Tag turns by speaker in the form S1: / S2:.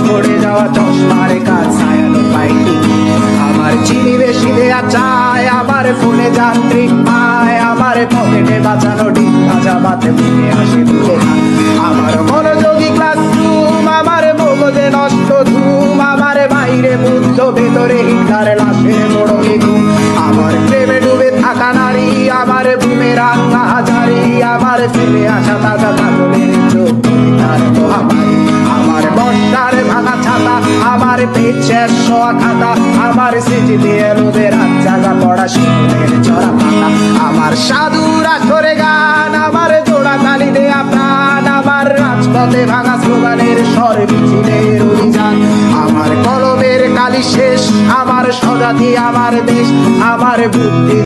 S1: পড়ে যাওয়া চশমার কাজ ছায়ালো পাইটি আমার চিনি বেশি দেয়া চায় আমার ফোনে যান্ত্রিক পায় আমার পকেটে বাঁচানো ডিম ভাজা ভাতে মুখে হাসি ভুলে না আমার মনোযোগী ক্লাসরুম আমার মগজে নষ্ট ধুম আমার বাইরে বুদ্ধ ভেতরে হিটলার লাশের বড় ঘুম আমার প্রেমে ডুবে থাকা নারী আমার বুমেরাং হাজারি আমার ফিরে আসা তাজা পাগলের চোখ তার মহামারী আমার বর্ষার ভাঙা ছাতা আমার পেট শেষ শোয়া খাতা আমার স্মৃতি দিয়ে রোদের হাত জাগা পড়া শিশুদের চড়া পাতা আমার সাধুর আসরে গান আমার জোড়া তালি দেয়া প্রাণ আমার রাজপথে ভাঙা স্লোগানের স্বর মিছিলের অভিযান আমার কলমের কালি শেষ আমার স্বজাতি আমার দেশ আমার বুদ্ধি